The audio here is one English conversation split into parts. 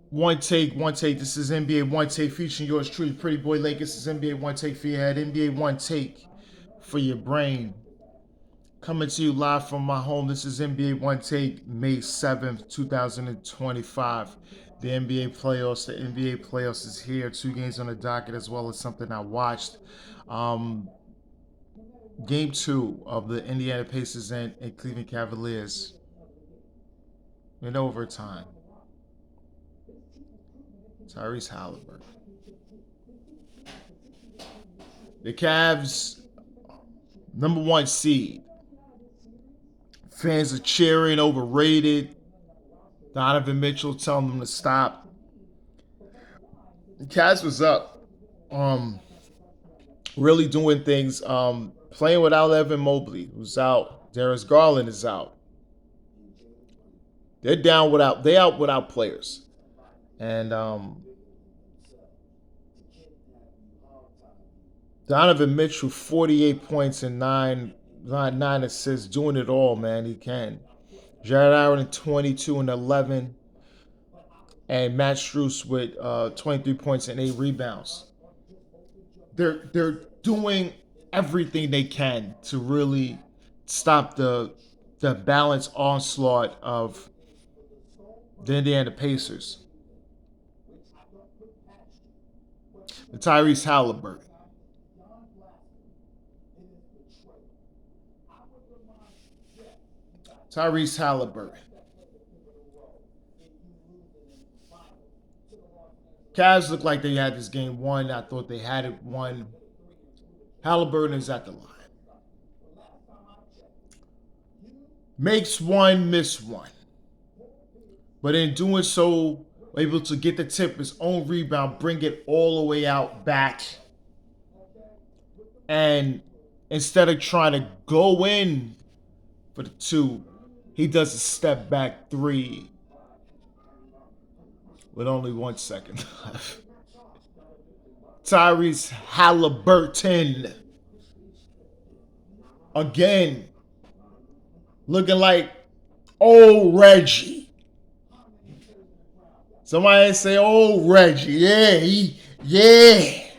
One take, one take. This is NBA One Take featuring yours truly, Pretty Boy Lakers. This is NBA One Take for your head. NBA One Take for your brain. Coming to you live from my home. This is NBA One Take, May 7th, 2025. The NBA playoffs. The NBA playoffs is here. 2 games on the docket as well as something I watched. Um, Game 2 of the Indiana Pacers and Cleveland Cavaliers in overtime. Tyrese Haliburton. The Cavs, #1 seed. Fans are cheering, overrated. Donovan Mitchell telling them to stop. The Cavs was up, really doing things, playing without Evan Mobley, who's out. Darius Garland is out. They out without players. And Donovan Mitchell, 48 points and nine assists, doing it all, man. He can. Jared Allen, 22 and 11. And Matt Strus with 23 points and 8 rebounds. They're doing everything they can to really stop the balanced onslaught of the Indiana Pacers. The Tyrese Haliburton. Tyrese Haliburton. Cavs looked like they had this game won. I thought they had it won. Haliburton is at the line. Makes one, miss one. But in doing so, able to get the tip, his own rebound, bring it all the way out back. And instead of trying to go in for the 2, he does a step back 3 with only 1 second left. Tyrese Haliburton. Again, looking like old Reggie. Somebody say old Reggie. Yeah.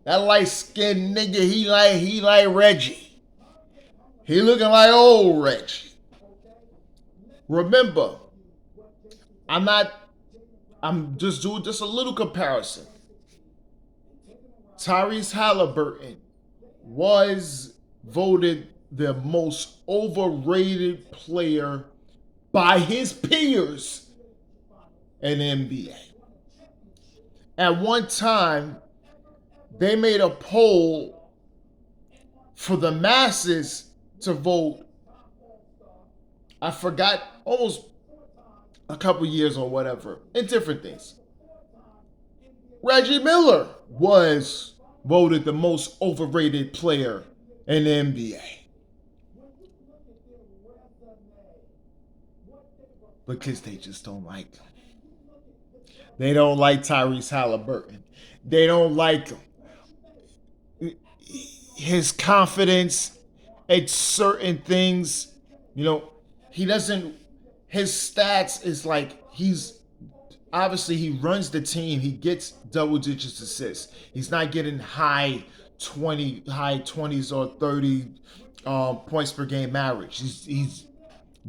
That light-skinned nigga, he like Reggie. He looking like old Reggie. Remember, I'm just doing just a little comparison. Tyrese Haliburton was voted the most overrated player by his peers in the NBA. At one time, they made a poll for the masses to vote. I forgot, almost a couple years or whatever, in different things. Reggie Miller was voted the most overrated player in the NBA. Because they just don't like him. They don't like Tyrese Haliburton. They don't like him. His confidence at certain things, he doesn't, his stats is like obviously he runs the team. He gets double digits assists. He's not getting high 20s or 30 points per game average. He's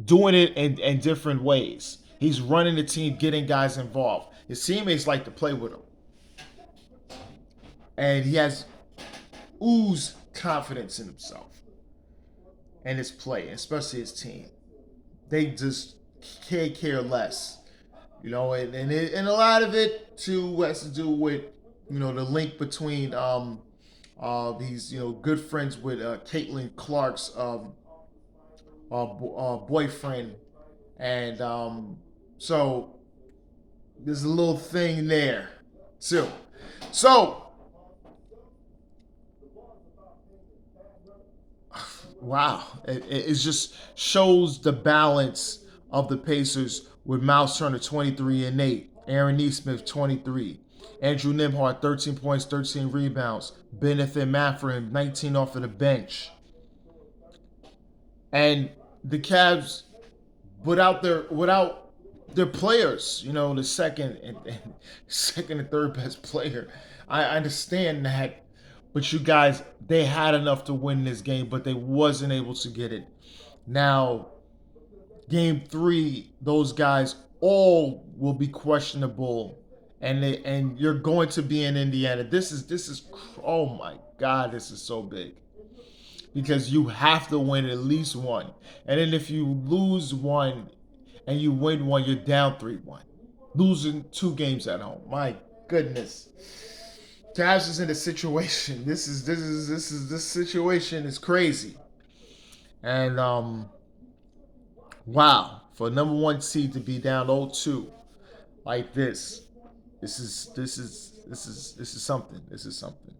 doing it in different ways. He's running the team, getting guys involved. His teammates like to play with him. And he has ooze confidence in himself and his play, especially his team. They just can't care less. And a lot of it too has to do with the link between he's good friends with Caitlin Clark's boyfriend, and so there's a little thing there too. So wow, it just shows the balance of the Pacers with Miles Turner 23 and 8, Aaron Nesmith 23, Andrew Nembhard 13 points, 13 rebounds, Benefit Mathurin 19 off of the bench, and the Cavs without They're players, the second and third best player. I understand that, but you guys, they had enough to win this game, but they wasn't able to get it. Now, game three, those guys all will be questionable, and you're going to be in Indiana. This is oh my God, this is so big because you have to win at least one, and then if you lose one and you win one, you're down 3-1, losing two games at home. My goodness. Cavs is in a situation. This situation is crazy. And wow, for a number one seed to be down 0-2 like this is something. This is something.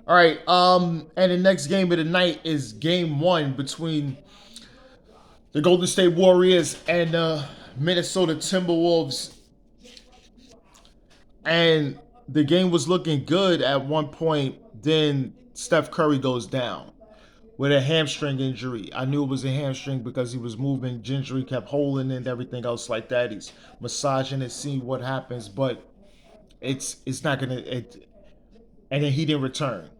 All right, and the next game of the night is game one between the Golden State Warriors and the Minnesota Timberwolves. And the game was looking good at one point. Then Steph Curry goes down with a hamstring injury. I knew it was a hamstring because he was moving gingerly, kept holding it and everything else like that. He's massaging it, seeing what happens, but it's not gonna. And then he didn't return.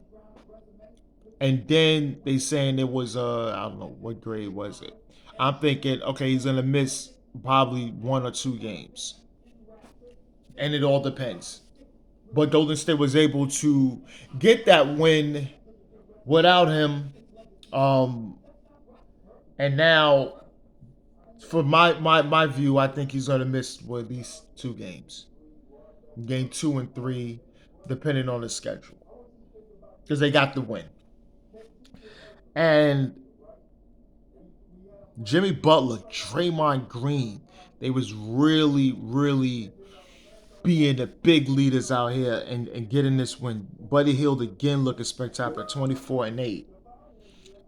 And then they saying it was I don't know what grade was it. I'm thinking okay, he's gonna miss probably 1 or 2 games, and it all depends. But Golden State was able to get that win without him. Um, and now, for my view, I think he's going to miss at least 2 games, game 2 and 3, depending on the schedule, because they got the win. And Jimmy Butler, Draymond Green, they was really being the big leaders out here and getting this win. Buddy Hield again looking spectacular, 24-8.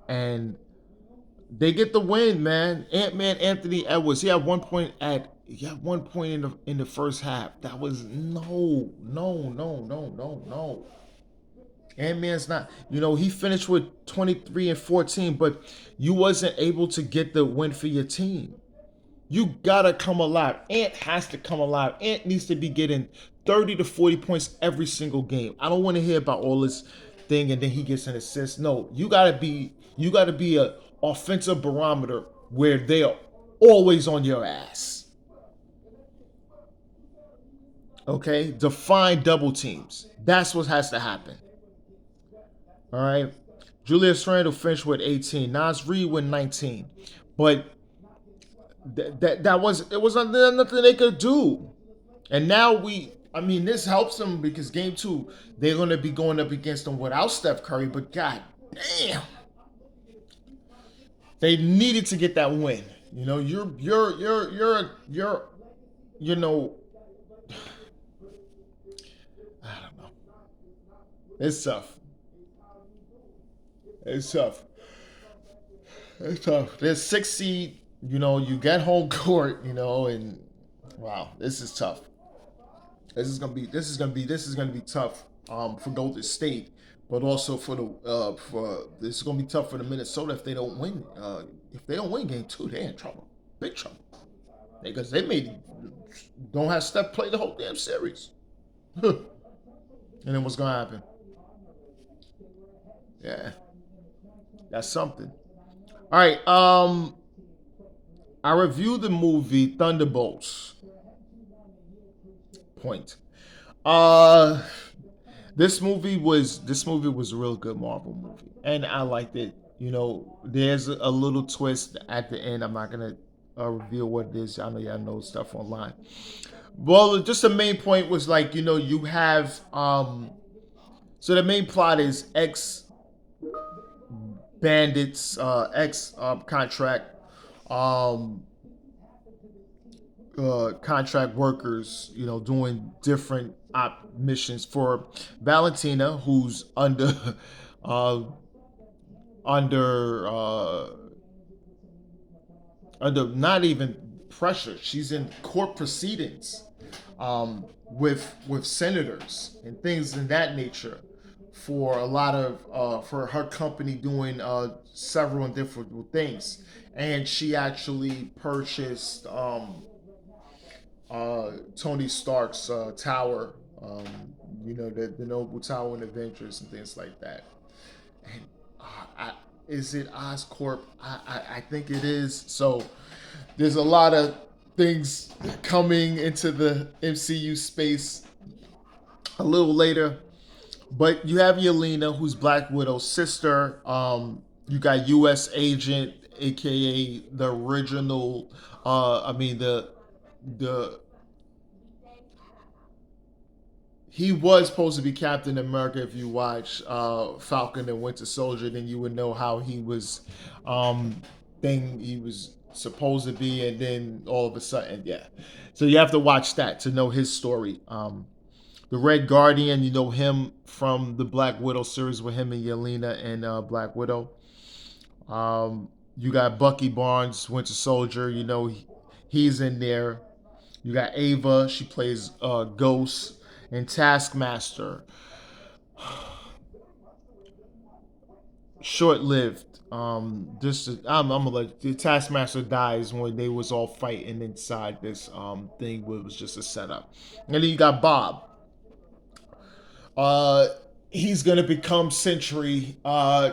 And they get the win, man. Ant-Man Anthony Edwards. He had 1 point in the first half. That was no. Ant-Man's not. He finished with 23 and 14, but you wasn't able to get the win for your team. You gotta come alive. Ant has to come alive. Ant needs to be getting 30 to 40 points every single game. I don't want to hear about all this thing and then he gets an assist. No, you gotta be a offensive barometer where they are always on your ass. Okay? Define double teams. That's what has to happen. All right. Julius Randle finished with 18. Nas Reed with 19. But that was nothing they could do. And now this helps them because game two, they're gonna be going up against them without Steph Curry, but god damn. They needed to get that win. You're you know I don't know. It's tough. It's tough. It's tough. There's 6 seed, you get home court, and wow, this is tough. This is gonna be tough for Golden State, but also for this is gonna be tough for the Minnesota if they don't win. If they don't win game two, they're in trouble, big trouble, because they may don't have Steph play the whole damn series. And then what's gonna happen? Yeah, that's something. All right. I reviewed the movie Thunderbolts. Point. Uh, this movie was a real good Marvel movie, and I liked it. There's a little twist at the end. I'm not gonna reveal what it is. I know y'all know stuff online. Well, just the main point was like you have so the main plot is ex bandits, ex contract um contract workers, doing different op missions for Valentina, who's uh, under under not even pressure. She's in court proceedings with senators and things in that nature for a lot of for her company doing several different things, and she actually purchased Tony Stark's tower. Um, the Noble Tower in Avengers and things like that. And is it Oscorp? I think it is. So there's a lot of things coming into the MCU space a little later. But you have Yelena, who's Black Widow's sister. You got U.S. Agent, aka the original. The he was supposed to be Captain America. If you watch Falcon and Winter Soldier, then you would know how he was, um, thing he was supposed to be, and then all of a sudden, yeah. So you have to watch that to know his story. The Red Guardian, you know him from the Black Widow series with him and Yelena and Black Widow. You got Bucky Barnes, Winter Soldier. He's in there. You got Ava. She plays Ghost and Taskmaster. Short-lived. I'm gonna let the Taskmaster dies when they was all fighting inside this thing. Where it was just a setup. And then you got Bob. Uh, he's gonna become Sentry.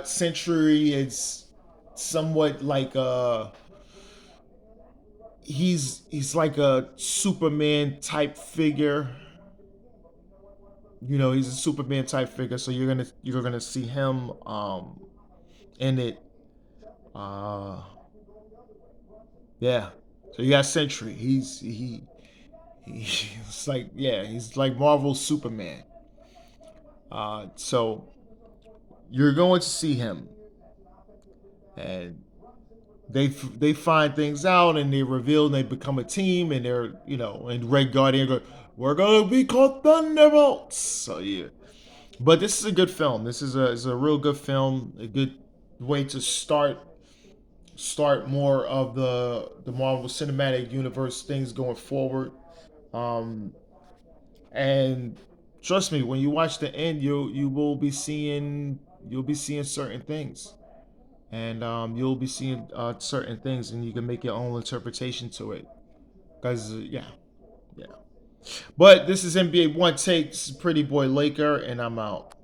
Sentry is somewhat like he's like a Superman type figure. He's a Superman type figure. So you're gonna see him in it. Uh, yeah. So you got Sentry. He's like, yeah, he's like Marvel's Superman. So you're going to see him, and they find things out, and they reveal, and they become a team, and they're and Red Guardian go, we're gonna be called Thunderbolts. So yeah, but this is a good film. This is a real good film. A good way to start more of the Marvel Cinematic Universe things going forward. Um, and trust me, when you watch the end, you'll be seeing certain things, and you'll be seeing certain things, and you can make your own interpretation to it. Because yeah, yeah. But this is NBA One Takes, Pretty Boy Laker, and I'm out.